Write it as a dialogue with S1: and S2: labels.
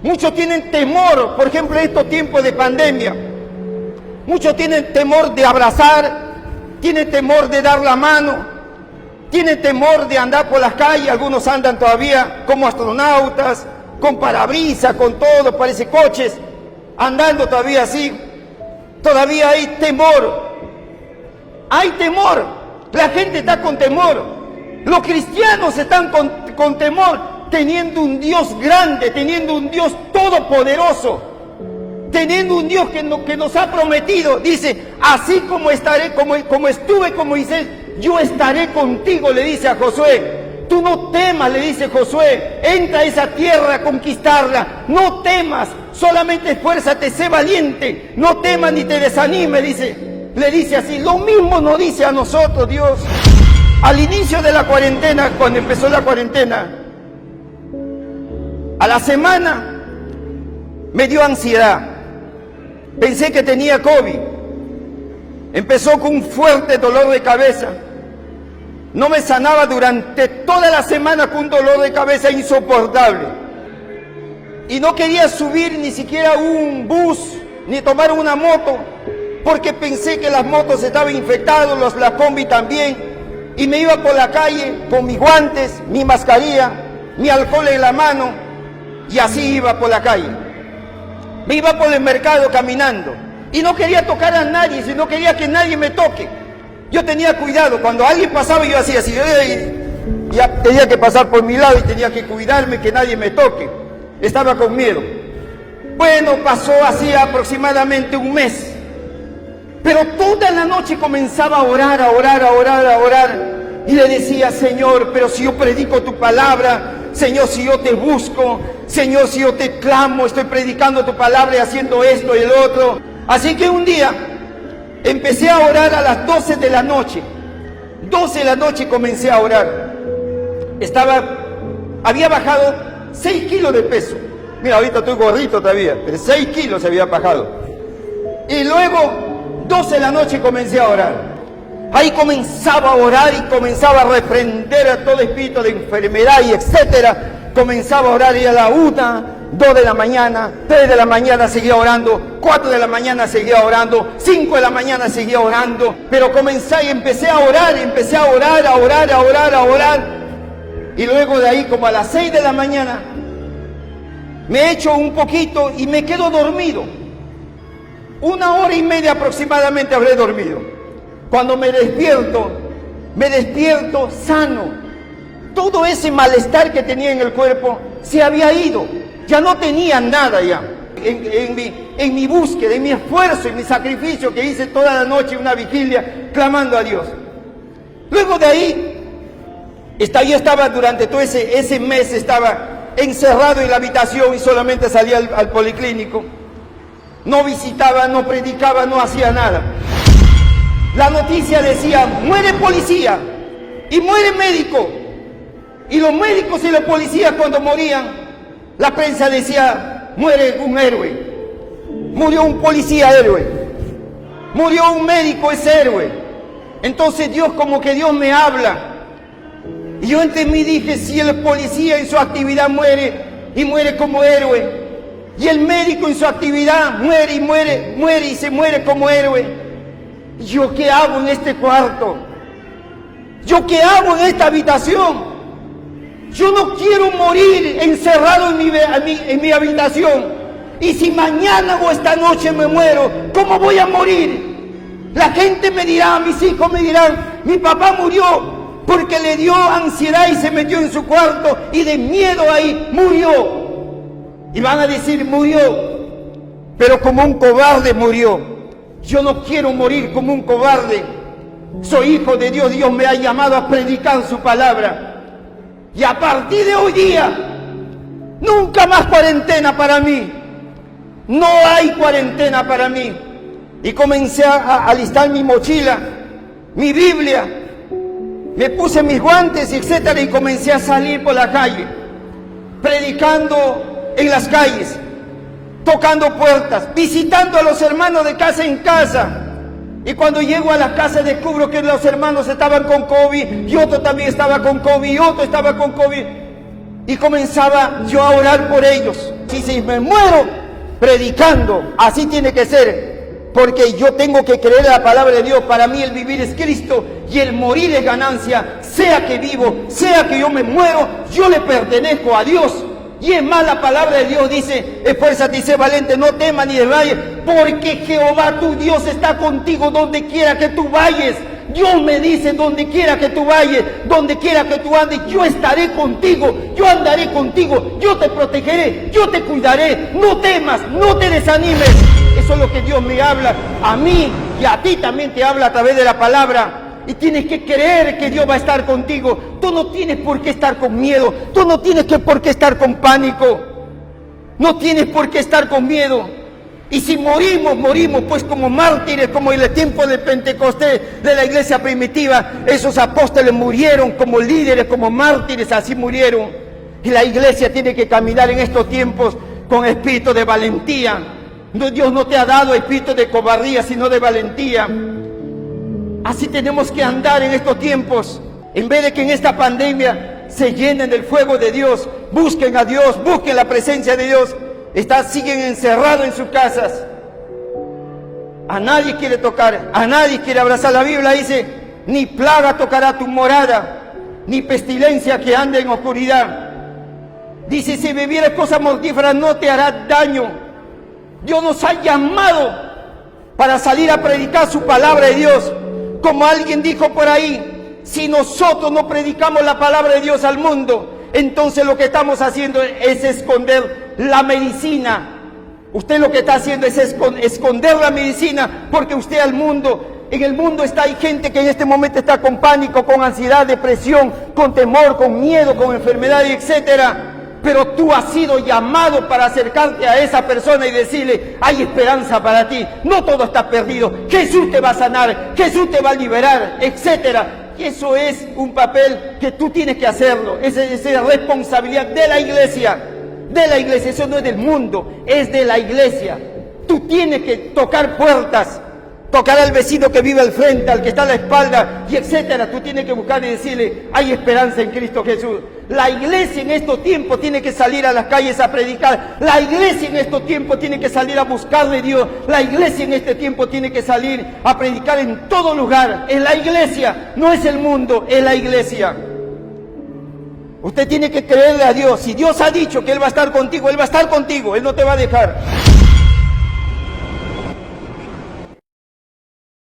S1: Muchos tienen temor, por ejemplo, en estos tiempos de pandemia. Muchos tienen temor de abrazar, tienen temor de dar la mano, tienen temor de andar por las calles. Algunos andan todavía como astronautas, con parabrisas, con todo, parece coches, andando todavía así. Todavía hay temor. Hay temor. La gente está con temor. Los cristianos están con temor, teniendo un Dios grande, teniendo un Dios todopoderoso, teniendo un Dios que nos ha prometido. Dice, así como estaré, como estuve con Moisés, yo estaré contigo, le dice a Josué. Tú no temas, le dice Josué, entra a esa tierra a conquistarla, no temas, solamente esfuérzate, sé valiente, no temas ni te desanimes, le dice así. Lo mismo nos dice a nosotros Dios. Al inicio de la cuarentena, cuando empezó la cuarentena, a la semana me dio ansiedad, pensé que tenía COVID, empezó con un fuerte dolor de cabeza, no me sanaba durante toda la semana con un dolor de cabeza insoportable, y no quería subir ni siquiera un bus, ni tomar una moto, porque pensé que las motos estaban infectadas, las combi también, y me iba por la calle con mis guantes, mi mascarilla, mi alcohol en la mano, y así iba por la calle. Me iba por el mercado caminando, y no quería tocar a nadie, no quería que nadie me toque. Yo tenía cuidado, cuando alguien pasaba yo hacía así, ya tenía que pasar por mi lado y tenía que cuidarme que nadie me toque. Estaba con miedo. Bueno, pasó así aproximadamente un mes. Pero toda la noche comenzaba a orar, y le decía, Señor, pero si yo predico tu palabra, Señor, si yo te busco, Señor, si yo te clamo, estoy predicando tu palabra y haciendo esto y el otro. Así que un día empecé a orar a las 12 de la noche. 12 de la noche comencé a orar. Había bajado 6 kilos de peso. Mira, ahorita estoy gordito todavía, pero 6 kilos se había bajado. Y luego 12 de la noche comencé a orar. Ahí comenzaba a orar y comenzaba a reprender a todo espíritu de enfermedad y etcétera. Comenzaba a orar y a la 1, 2 de la mañana, 3 de la mañana seguía orando, 4 de la mañana seguía orando, 5 de la mañana seguía orando. Pero comencé y empecé a orar, a orar. Y luego de ahí, como a las 6 de la mañana, me echo un poquito y me quedo dormido. 1 hora y media aproximadamente habré dormido. Cuando me despierto sano. Todo ese malestar que tenía en el cuerpo se había ido. Ya no tenía nada ya. En mi búsqueda, en mi esfuerzo, en mi sacrificio que hice toda la noche, una vigilia, clamando a Dios. Luego de ahí, yo estaba durante todo ese mes, estaba encerrado en la habitación y solamente salía al policlínico. No visitaba, no predicaba, no hacía nada. La noticia decía, muere policía y muere médico. Y los médicos y los policías cuando morían, la prensa decía, muere un héroe. Murió un policía héroe. Murió un médico, es héroe. Entonces Dios, como que Dios me habla. Y yo entre mí dije, si el policía en su actividad muere y muere como héroe, y el médico en su actividad muere y se muere como héroe, ¿yo qué hago en este cuarto? ¿Yo qué hago en esta habitación? Yo no quiero morir encerrado en mi habitación. Y si mañana o esta noche me muero, ¿cómo voy a morir? La gente me dirá, mis hijos me dirán, mi papá murió porque le dio ansiedad y se metió en su cuarto y de miedo ahí murió. Y van a decir, murió, pero como un cobarde murió. Yo no quiero morir como un cobarde. Soy hijo de Dios, Dios me ha llamado a predicar su palabra. Y a partir de hoy día, nunca más cuarentena para mí. No hay cuarentena para mí. Y comencé a alistar mi mochila, mi Biblia, me puse mis guantes, etcétera, y comencé a salir por la calle, predicando en las calles, tocando puertas, visitando a los hermanos de casa en casa. Y cuando llego a la casa descubro que los hermanos estaban con COVID, y otro también estaba con COVID, y otro estaba con COVID. Y comenzaba yo a orar por ellos. Si me muero predicando, así tiene que ser, porque yo tengo que creer la palabra de Dios. Para mí el vivir es Cristo y el morir es ganancia. Sea que vivo, sea que yo me muero, yo le pertenezco a Dios. Y es más, la palabra de Dios dice: esfuérzate y sé valiente, no temas ni desmayes, porque Jehová tu Dios está contigo donde quiera que tú vayas. Dios me dice: donde quiera que tú vayas, donde quiera que tú andes, yo estaré contigo, yo andaré contigo, yo te protegeré, yo te cuidaré. No temas, no te desanimes. Eso es lo que Dios me habla a mí, y a ti también te habla a través de la palabra. Y tienes que creer que Dios va a estar contigo. Tú no tienes por qué estar con miedo, tú no tienes por qué estar con pánico, no tienes por qué estar con miedo. Y si morimos, morimos pues como mártires, como en el tiempo de Pentecostés de la iglesia primitiva. Esos apóstoles murieron como líderes, como mártires, así murieron. Y la iglesia tiene que caminar en estos tiempos con espíritu de valentía. Dios no te ha dado espíritu de cobardía, sino de valentía. Así tenemos que andar en estos tiempos. En vez de que en esta pandemia se llenen del fuego de Dios, busquen a Dios, busquen la presencia de Dios. Siguen encerrados en sus casas. A nadie quiere tocar, a nadie quiere abrazar. La Biblia dice: ni plaga tocará tu morada, ni pestilencia que ande en oscuridad. Dice: si bebieras cosas mortíferas no te hará daño. Dios nos ha llamado para salir a predicar su palabra de Dios. Como alguien dijo por ahí, si nosotros no predicamos la palabra de Dios al mundo, entonces lo que estamos haciendo es esconder la medicina. Usted lo que está haciendo es esconder la medicina, porque usted al mundo, en el mundo hay gente que en este momento está con pánico, con ansiedad, depresión, con temor, con miedo, con enfermedades, etcétera. Pero tú has sido llamado para acercarte a esa persona y decirle: hay esperanza para ti, no todo está perdido, Jesús te va a sanar, Jesús te va a liberar, etcétera. Y eso es un papel que tú tienes que hacerlo. Esa es responsabilidad de la iglesia. De la iglesia, eso no es del mundo, es de la iglesia. Tú tienes que tocar puertas, tocar al vecino que vive al frente, al que está a la espalda, y etcétera. Tú tienes que buscar y decirle: hay esperanza en Cristo Jesús. La iglesia en estos tiempos tiene que salir a las calles a predicar. La iglesia en estos tiempos tiene que salir a buscar de Dios. La iglesia en este tiempo tiene que salir a predicar en todo lugar. En la iglesia, no es el mundo, es la iglesia. Usted tiene que creerle a Dios. Si Dios ha dicho que Él va a estar contigo, Él va a estar contigo, Él no te va a dejar.